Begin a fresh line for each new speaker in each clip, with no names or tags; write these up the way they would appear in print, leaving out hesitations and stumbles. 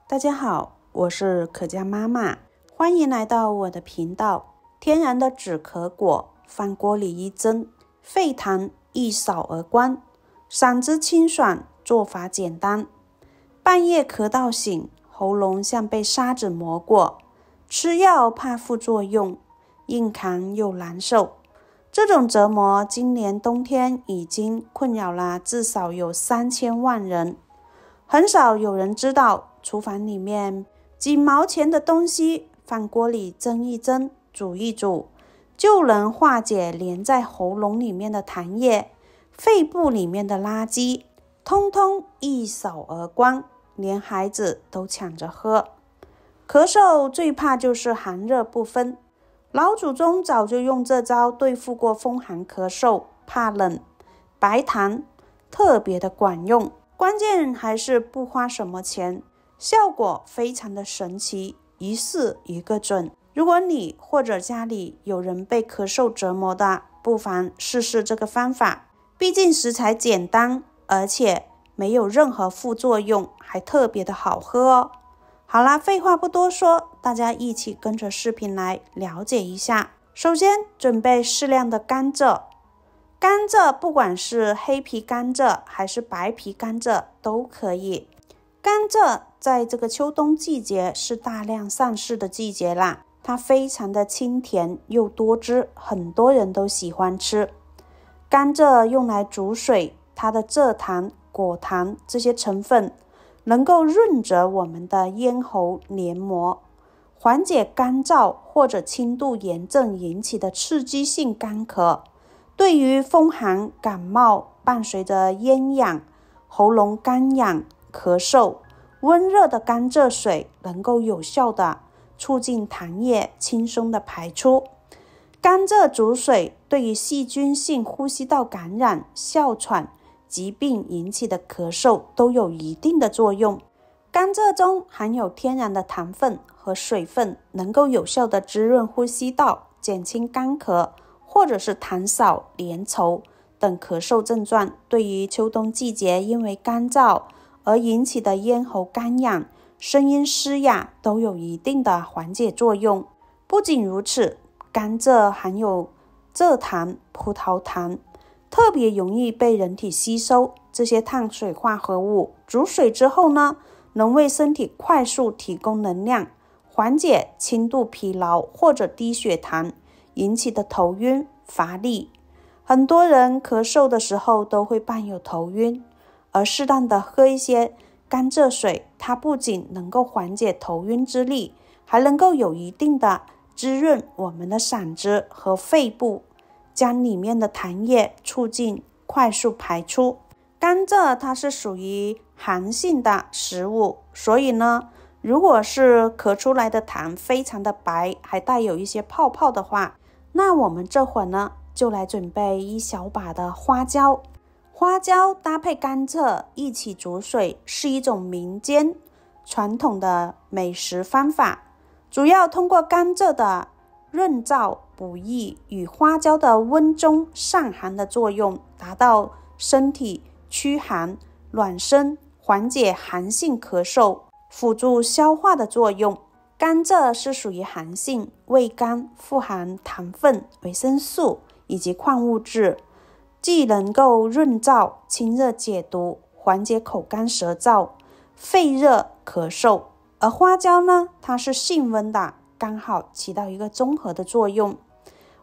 大家好，我是可嘉妈妈，欢迎来到我的频道。天然的止咳果，饭锅里一蒸，沸腾一扫而光，嗓子清爽，做法简单。半夜咳到醒，喉咙像被砂纸磨过，吃药怕副作用，硬扛又难受。这种折磨今年冬天已经困扰了至少有3000万人。很少有人知道，厨房里面几毛钱的东西，饭锅里蒸一蒸，煮一煮，就能化解连在喉咙里面的痰液，肺部里面的垃圾，通通一扫而光，连孩子都抢着喝。咳嗽最怕就是寒热不分，老祖宗早就用这招对付过风寒咳嗽，怕冷，白糖特别的管用。关键还是不花什么钱，效果非常的神奇，一试一个准。如果你或者家里有人被咳嗽折磨的，不妨试试这个方法。毕竟食材简单，而且没有任何副作用，还特别的好喝哦。好啦，废话不多说，大家一起跟着视频来了解一下。首先准备适量的甘蔗，甘蔗不管是黑皮甘蔗还是白皮甘蔗都可以。甘蔗在这个秋冬季节是大量上市的季节啦，它非常的清甜又多汁，很多人都喜欢吃。甘蔗用来煮水，它的蔗糖、果糖这些成分能够润泽我们的咽喉黏膜，缓解干燥或者轻度炎症引起的刺激性干咳。对于风寒感冒伴随着咽痒、喉咙干痒、咳嗽，温热的甘蔗水能够有效的促进痰液轻松的排出。甘蔗煮水对于细菌性呼吸道感染、哮喘疾病引起的咳嗽都有一定的作用。甘蔗中含有天然的糖分和水分，能够有效的滋润呼吸道，减轻干咳或者是痰少、粘稠等咳嗽症状。对于秋冬季节因为干燥而引起的咽喉干痒、声音嘶哑都有一定的缓解作用。不仅如此，甘蔗含有蔗糖、葡萄糖，特别容易被人体吸收。这些碳水化合物煮水之后呢，能为身体快速提供能量，缓解轻度疲劳或者低血糖引起的头晕、乏力。很多人咳嗽的时候都会伴有头晕，而适当的喝一些甘蔗水，它不仅能够缓解头晕之力，还能够有一定的滋润我们的嗓子和肺部，将里面的痰液促进快速排出。甘蔗它是属于寒性的食物，所以呢，如果是咳出来的痰非常的白，还带有一些泡泡的话，那我们这会儿呢，就来准备一小把的花椒。花椒搭配甘蔗一起煮水，是一种民间传统的美食方法，主要通过甘蔗的润燥补益与花椒的温中散寒的作用，达到身体驱寒、暖身、缓解寒性咳嗽、辅助消化的作用。甘蔗是属于寒性，味甘，富含糖分、维生素以及矿物质，既能够润燥、清热解毒，缓解口干舌燥、肺热咳嗽。而花椒呢，它是性温的，刚好起到一个综合的作用。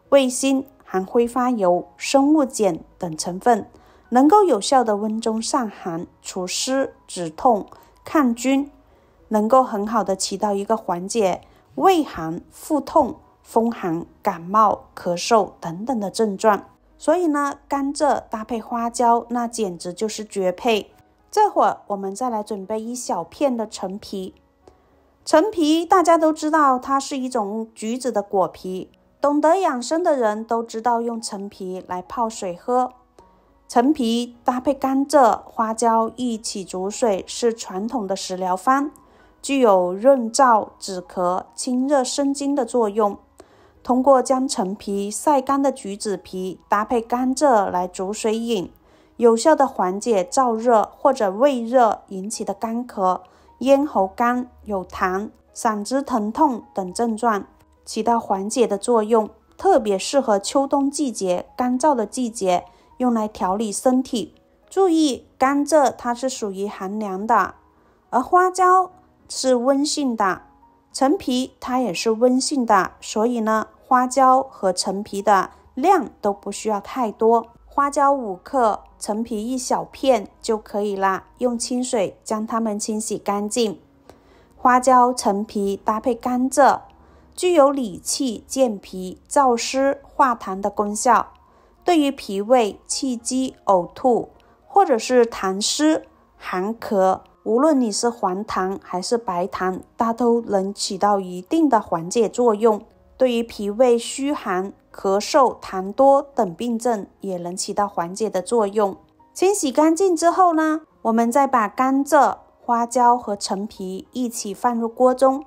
味辛，含挥发油、生物碱等成分，能够有效的温中散寒、除湿、止痛、抗菌，能够很好的起到一个缓解胃寒、腹痛、风寒、感冒、咳嗽等等的症状。所以呢，甘蔗搭配花椒，那简直就是绝配。这会儿我们再来准备一小片的陈皮。陈皮大家都知道，它是一种橘子的果皮，懂得养生的人都知道用陈皮来泡水喝。陈皮搭配甘蔗、花椒一起煮水，是传统的食疗方，具有润燥、止咳、清热生津的作用。通过将陈皮晒干的橘子皮搭配甘蔗来煮水饮，有效的缓解燥热或者胃热引起的干咳，咽喉干、有痰、嗓子疼痛等症状，起到缓解的作用，特别适合秋冬季节干燥的季节，用来调理身体。注意，甘蔗它是属于寒凉的，而花椒是温性的，陈皮它也是温性的，所以呢，花椒和陈皮的量都不需要太多。花椒5克，陈皮1小片就可以啦，用清水将它们清洗干净。花椒、陈皮搭配甘蔗，具有理气、健脾、燥湿、化痰的功效。对于脾胃、气机、呕吐，或者是痰湿、寒咳，无论你是黄痰还是白痰，它都能起到一定的缓解作用。对于脾胃虚寒、咳嗽、痰多等病症也能起到缓解的作用。清洗干净之后呢，我们再把甘蔗、花椒和陈皮一起放入锅中，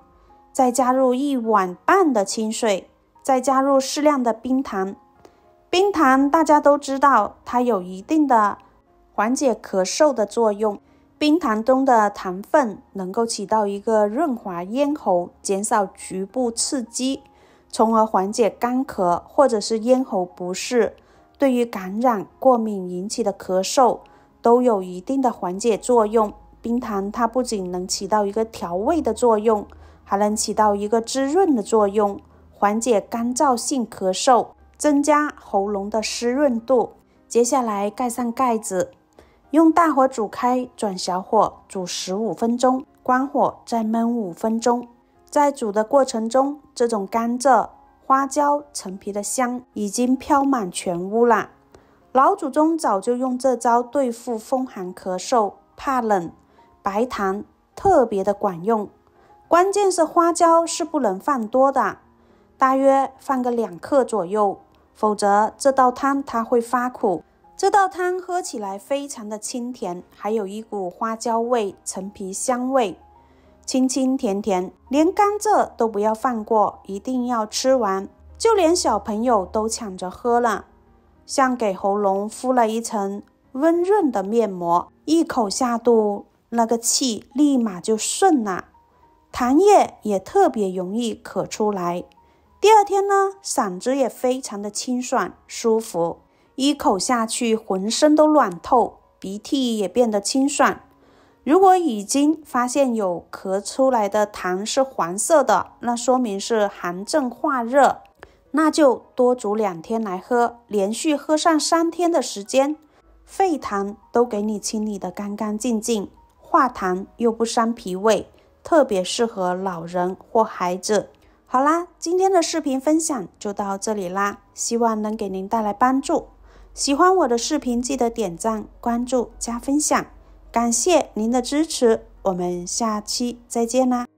再加入1碗半的清水，再加入适量的冰糖。冰糖大家都知道，它有一定的缓解咳嗽的作用。冰糖中的糖分能够起到一个润滑咽喉、减少局部刺激，从而缓解干咳或者是咽喉不适，对于感染、过敏引起的咳嗽都有一定的缓解作用。冰糖它不仅能起到一个调味的作用，还能起到一个滋润的作用，缓解干燥性咳嗽，增加喉咙的湿润度。接下来盖上盖子，用大火煮开，转小火煮15分钟，关火再焖5分钟。在煮的过程中，这种甘蔗、花椒、陈皮的香已经飘满全屋了。老祖宗早就用这招对付风寒咳嗽、怕冷、白痰，特别的管用。关键是花椒是不能放多的，大约放个2克左右，否则这道汤它会发苦。这道汤喝起来非常的清甜，还有一股花椒味、陈皮香味，清清甜甜，连甘蔗都不要放过，一定要吃完。就连小朋友都抢着喝了，像给喉咙敷了一层温润的面膜，一口下肚，那个气立马就顺了，痰液也特别容易咳出来。第二天呢，嗓子也非常的清爽舒服，一口下去浑身都暖透，鼻涕也变得清爽。如果已经发现有咳出来的痰是黄色的，那说明是寒症化热，那就多煮2天来喝，连续喝上3天的时间，肺痰都给你清理得干干净净，化痰又不伤脾胃，特别适合老人或孩子。好啦，今天的视频分享就到这里啦，希望能给您带来帮助。喜欢我的视频记得点赞、关注、加分享，感谢您的支持，我们下期再见啦。